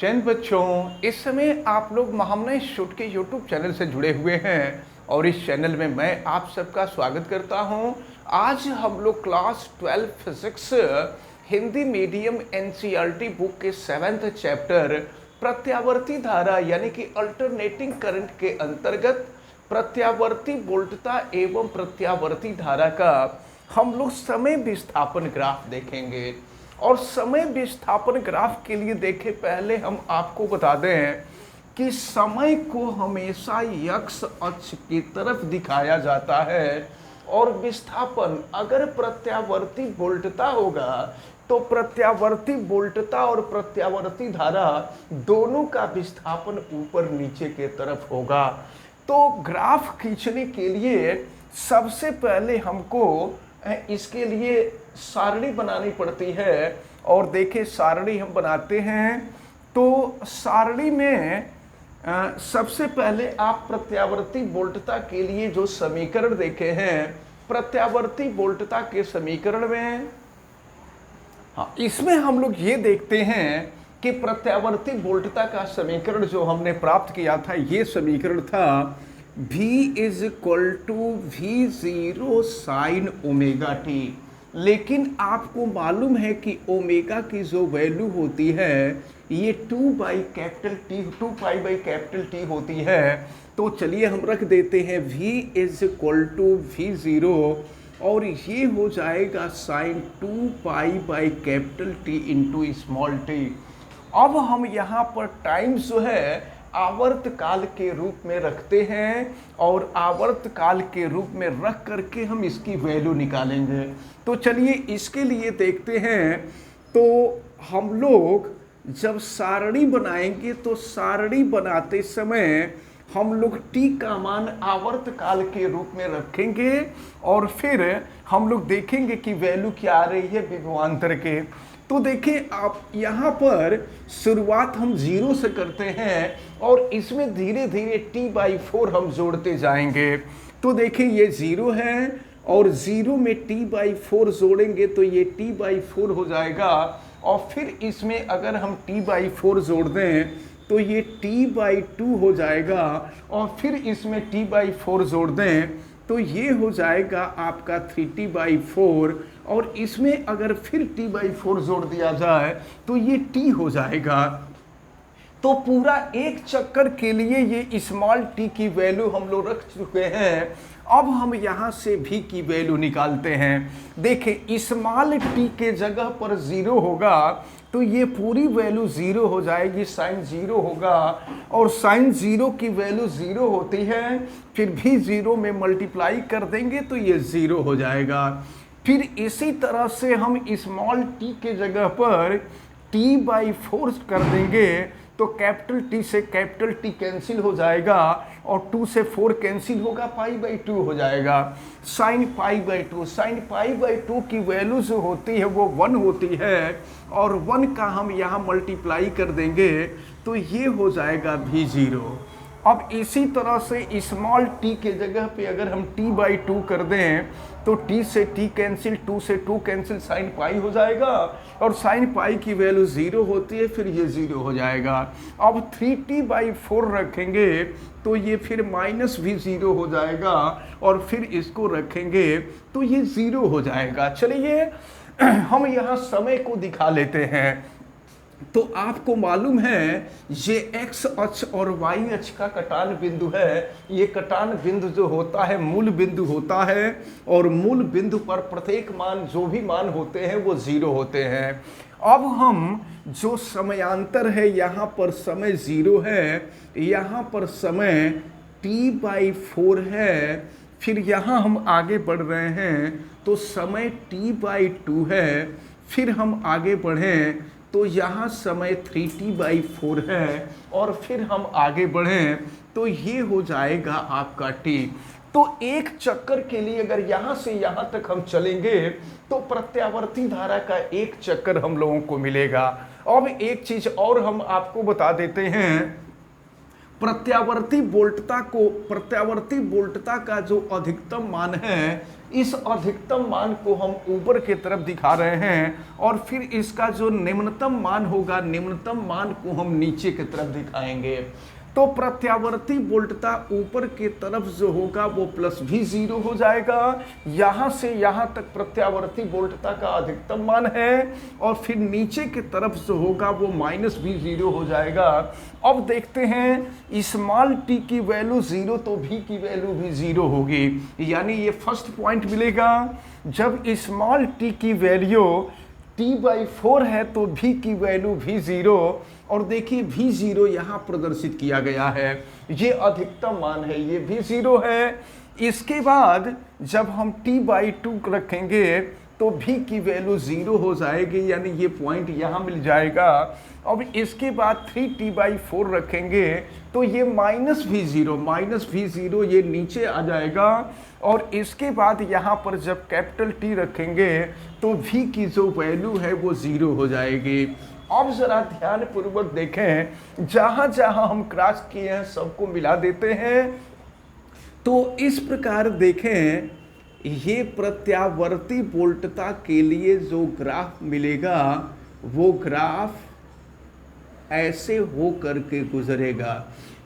जैन बच्चों, इस समय आप लोग महामना शूट के यूट्यूब चैनल से जुड़े हुए हैं और इस चैनल में मैं आप सबका स्वागत करता हूं। आज हम लोग class 12 physics Hindi medium NCERT book के 7th चैप्टर प्रत्यावर्ती धारा यानी कि अल्टरनेटिंग करंट के अंतर्गत प्रत्यावर्ती वोल्टता एवं प्रत्यावर्ती धारा का हम लोग समय विस्थापन ग्राफ देखेंगे। और समय विस्थापन ग्राफ के लिए देखें, पहले हम आपको बता दें कि समय को हमेशा x अक्ष की तरफ दिखाया जाता है और विस्थापन अगर प्रत्यावर्ती वोल्टता होगा तो प्रत्यावर्ती वोल्टता और प्रत्यावर्ती धारा दोनों का विस्थापन ऊपर नीचे के तरफ होगा। तो ग्राफ खींचने के लिए सबसे पहले हमको इसके लिए सारणी बनानी पड़ती है और देखिए सारणी हम बनाते हैं। तो सारणी में सबसे पहले आप प्रत्यावर्ती वोल्टता के लिए जो समीकरण देखे हैं, प्रत्यावर्ती वोल्टता के समीकरण में इसमें हम लोग ये देखते हैं कि प्रत्यावर्ती वोल्टता का समीकरण जो हमने प्राप्त किया था, ये समीकरण था V is equal to V0 sine omega t. लेकिन आपको मालूम है कि ओमेगा की जो वैल्यू होती है ये 2 पाई बाई टी होती है। तो चलिए हम रख देते हैं V is equal to V0 और ये हो जाएगा sine 2 pi by t into small t. अब हम यहाँ पर टाइम जो है आवर्त काल के रूप में रखते हैं और आवर्त काल के रूप में रख करके हम इसकी वैल्यू निकालेंगे। तो चलिए इसके लिए देखते हैं। तो हम लोग जब सारणी बनाएंगे तो सारणी बनाते समय हम लोग t का मान आवर्त काल के रूप में रखेंगे और फिर हम लोग देखेंगे कि वैल्यू क्या आ रही है विभवांतर के। तो देखिए आप यहाँ पर शुरुआत हम 0 से करते हैं और इसमें धीरे धीरे t/4 हम जोड़ते जाएंगे। तो देखिए ये 0 है और 0 में t/4 जोड़ेंगे तो ये t/4 हो जाएगा और फिर इसमें अगर हम t/4 जोड़ दें तो ये t/2 हो जाएगा और फिर इसमें t/4 जोड़ दें तो ये हो जाएगा आपका 3t/4 और इसमें अगर फिर t/4 जोड़ दिया जाए तो ये t हो जाएगा। तो पूरा एक चक्कर के लिए ये स्मॉल t की वैल्यू हम लोग रख चुके हैं। अब हम यहाँ से v की वैल्यू निकालते हैं। देखें स्मॉल t के जगह पर 0 होगा तो ये पूरी वैल्यू 0 हो जाएगी, साइन 0 होगा और साइन 0 की वैल्यू 0 होती है, फिर भी 0 में मल्टीप्लाई कर देंगे तो ये 0 हो जाएगा। फिर इसी तरह से हम स्मॉल t के जगह पर t/4 कर देंगे तो कैपिटल T से कैपिटल T कैंसिल हो जाएगा और 2 से 4 कैंसिल होगा, π/2 हो जाएगा। साइन π/2 की वैल्यू जो होती है वो 1 होती है और 1 का हम यहाँ मल्टीप्लाई कर देंगे तो ये हो जाएगा V0। अब इसी तरह से स्मॉल t के जगह पे अगर हम t/2 कर दें तो t से t कैंसिल, 2 से 2 कैंसिल, साइन पाई हो जाएगा और साइन पाई की वैल्यू 0 होती है, फिर ये 0 हो जाएगा। अब 3t/4 रखेंगे तो ये फिर माइनस भी 0 हो जाएगा और फिर इसको रखेंगे तो ये 0 हो जाएगा। चलिए हम यहाँ समय को दिखा लेते हैं। तो आपको मालूम है ये x अक्ष और y अक्ष का कटान बिंदु है। ये कटान बिंदु जो होता है मूल बिंदु होता है और मूल बिंदु पर प्रत्येक मान जो भी मान होते हैं वो 0 होते हैं। अब हम जो समयांतर है, यहाँ पर समय 0 है, यहाँ पर समय t/4 है, फिर यहाँ हम आगे बढ़ रहे हैं तो समय t/2 है, फिर हम आगे बढ़ें तो यहाँ समय 3t/4 है और फिर हम आगे बढ़ें तो ये हो जाएगा आपका t। तो एक चक्कर के लिए अगर यहाँ से यहाँ तक हम चलेंगे तो प्रत्यावर्ती धारा का एक चक्कर हम लोगों को मिलेगा। अब एक चीज और हम आपको बता देते हैं, प्रत्यावर्ती वोल्टता का जो अधिकतम मान है इस अधिकतम मान को हम ऊपर की तरफ दिखा रहे हैं और फिर इसका जो निम्नतम मान होगा, निम्नतम मान को हम नीचे की तरफ दिखाएंगे। तो प्रत्यावर्ती वोल्टता ऊपर की तरफ जो होगा वो प्लस भी 0 हो जाएगा। यहां से यहां तक प्रत्यावर्ती वोल्टता का अधिकतम मान है और फिर नीचे की तरफ जो होगा वो माइनस भी 0 हो जाएगा। अब देखते हैं स्मॉल टी की वैल्यू 0 तो भी की वैल्यू भी 0 होगी, यानी ये फर्स्ट पॉइंट मिलेगा। जब स्मॉल टी की वैल्यू t/4 है तो भी की वैल्यू भी 0, और देखिए भी 0 यहाँ प्रदर्शित किया गया है, ये अधिकतम मान है, ये भी 0 है। इसके बाद जब हम t/2 रखेंगे तो भी की वैल्यू 0 हो जाएगी, यानी ये पॉइंट यहाँ मिल जाएगा। अब इसके बाद 3t/4 रखेंगे तो ये माइनस भी 0 ये नीचे आ जाएगा। और इसके बाद यहाँ पर जब कैपिटल T रखेंगे तो v की जो वैल्यू है वो 0 हो जाएगी। अब जरा ध्यान पूर्वक देखें, जहां जहां हम क्रॉस किए हैं सबको मिला देते हैं। तो इस प्रकार देखें, ये प्रत्यावर्ती वोल्टता के लिए जो ग्राफ मिलेगा वो ग्राफ ऐसे हो करके गुजरेगा।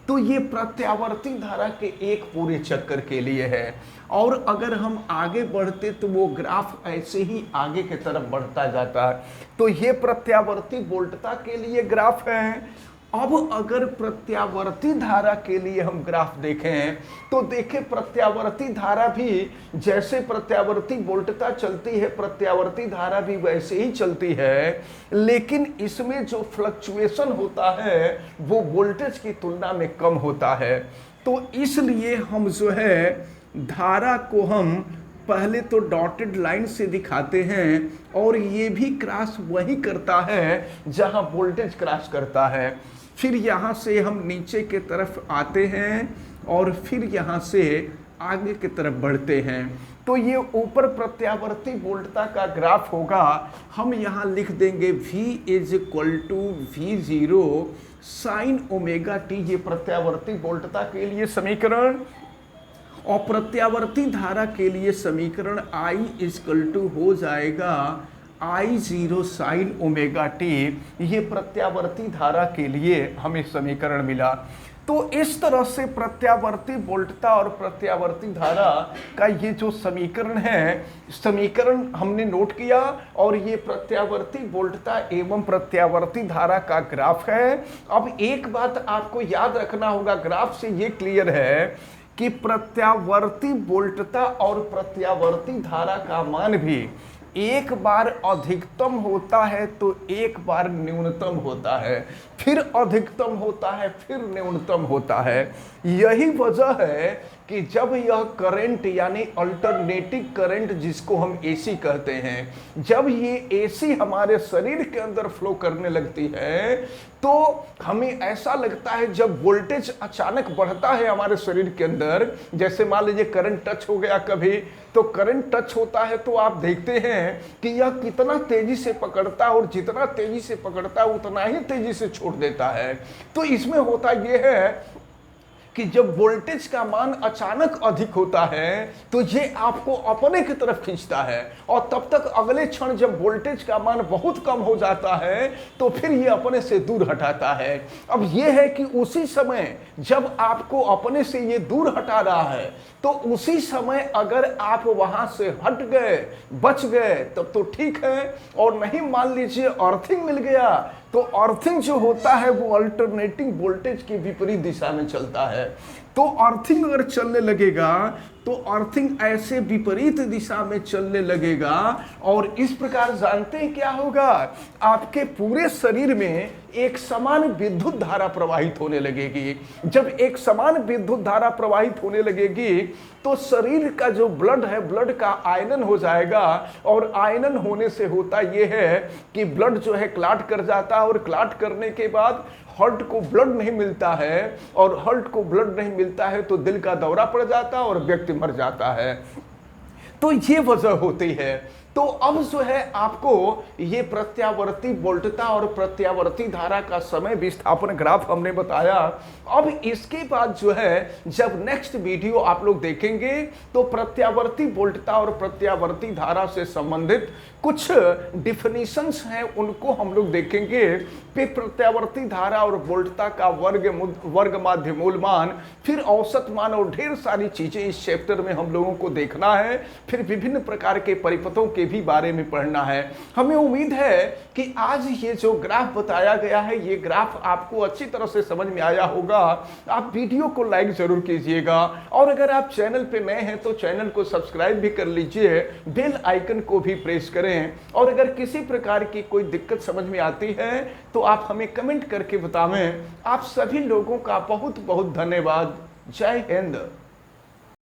तो ये प्रत्यावर्ती धारा के एक पूरे चक्कर के लिए है, और अगर हम आगे बढ़ते तो वो ग्राफ ऐसे ही आगे की तरफ बढ़ता जाता है। तो ये प्रत्यावर्ती वोल्टता के लिए ग्राफ है। अब अगर प्रत्यावर्ती धारा के लिए हम ग्राफ देखें तो देखें, प्रत्यावर्ती धारा भी जैसे प्रत्यावर्ती वोल्टता चलती है, प्रत्यावर्ती धारा भी वैसे ही चलती है, लेकिन इसमें जो फ्लक्चुएशन होता है वो वोल्टेज की तुलना में कम होता है। तो इसलिए हम जो है धारा को हम पहले तो डॉटेड लाइन से दिखाते हैं, और ये भी क्रॉस वही करता है जहां वोल्टेज क्रॉस करता है। फिर यहाँ से हम नीचे के तरफ आते हैं और फिर यहाँ से आगे की तरफ बढ़ते हैं। तो ये ऊपर प्रत्यावर्ती वोल्टता का ग्राफ होगा। हम यहाँ लिख देंगे v = v0 sin ωt, ये प्रत्यावर्ती वोल्टता के लिए समीकरण। और प्रत्यावर्ती धारा के लिए समीकरण I = हो जाएगा I0 sin ωt। ये प्रत्यावर्ती धारा के लिए हमें समीकरण मिला। तो इस तरह से प्रत्यावर्ती वोल्टता और प्रत्यावर्ती धारा का ये जो समीकरण है, समीकरण हमने नोट किया, और ये प्रत्यावर्ती वोल्टता एवं प्रत्यावर्ती धारा का ग्राफ है। अब एक बात आपको याद रखना होगा, ग्राफ से ये क्लियर है कि प्रत्यावर्ती वोल्टता और प्रत्यावर्ती धारा का मान भी एक बार अधिकतम होता है तो एक बार न्यूनतम होता है, फिर अधिकतम होता है, फिर न्यूनतम होता है। यही वजह है कि जब यह करंट यानी अल्टरनेटिंग करंट, जिसको हम एसी कहते हैं, जब ये एसी हमारे शरीर के अंदर फ्लो करने लगती है तो हमें ऐसा लगता है, जब वोल्टेज अचानक बढ़ता है हमारे शरीर के अंदर, जैसे मान लीजिए करंट टच हो गया कभी, तो करंट टच होता है तो आप देखते हैं कि यह कितना तेजी से पकड़ता है, और जितना तेजी से पकड़ता है उतना ही तेजी से छोड़ देता है। तो इसमें होता यह है कि जब वोल्टेज का मान अचानक अधिक होता है तो ये आपको अपने की तरफ खींचता है, और तब तक अगले क्षण जब वोल्टेज का मान बहुत कम हो जाता है तो फिर ये अपने से दूर हटाता है। अब ये है कि उसी समय जब आपको अपने से ये दूर हटा रहा है तो उसी समय अगर आप वहां से हट गए, बच गए, तब तो ठीक है, और नहीं मान लीजिए अर्थिंग मिल गया, तो अर्थिंग जो होता है वो अल्टरनेटिंग वोल्टेज की विपरीत दिशा में चलता है। तो अर्थिंग अगर चलने लगेगा तो अर्थिंग ऐसे विपरीत दिशा में चलने लगेगा, और इस प्रकार जानते हैं क्या होगा, आपके पूरे शरीर में एक समान विद्युत धारा प्रवाहित होने लगेगी। जब एक समान विद्युत धारा प्रवाहित होने लगेगी तो शरीर का जो ब्लड है, ब्लड का आयनन हो जाएगा, और आयनन होने से होता यह है कि ब्लड जो है क्लॉट कर जाता है, और क्लॉट करने के बाद हार्ट को ब्लड नहीं मिलता है, और हार्ट को ब्लड नहीं मिलता है तो दिल का दौरा पड़ जाता है और व्यक्ति मर जाता है। तो ये वजह होती है तो अब जो है आपको ये प्रत्यावर्ती वोल्टता और प्रत्यावर्ती धारा का समय विस्थापन ग्राफ हमने बताया। अब इसके बाद जो है जब नेक्स्ट वीडियो आप लोग देखेंगे तो प्रत्यावर्ती वोल्टता और प्रत्यावर्ती धारा से संबंधित कुछ डिफिनीशंस हैं उनको हम लोग देखेंगे। फिर प्रत्यावर्ती धारा और वोल्टता का वर्ग माध्य मूल मान, फिर औसत मान और ढेर सारी चीजें इस चैप्टर में हम लोगों को देखना है। फिर विभिन्न प्रकार के परिपथों के भी बारे में पढ़ना है। हमें उम्मीद है कि आज ये जो ग्राफ बताया गया है ये ग्राफ आपको अच्छी तरह से समझ में आया होगा। आप वीडियो को लाइक जरूर कीजिएगा और अगर आप चैनल पे नए हैं तो चैनल को सब्सक्राइब भी कर लीजिए, बेल आइकन को भी प्रेस करें। और अगर किसी प्रकार की कोई दिक्कत समझ में आती है तो आप हमें कमेंट करके बतावें। आप सभी लोगों का बहुत बहुत धन्यवाद। जय हिंद।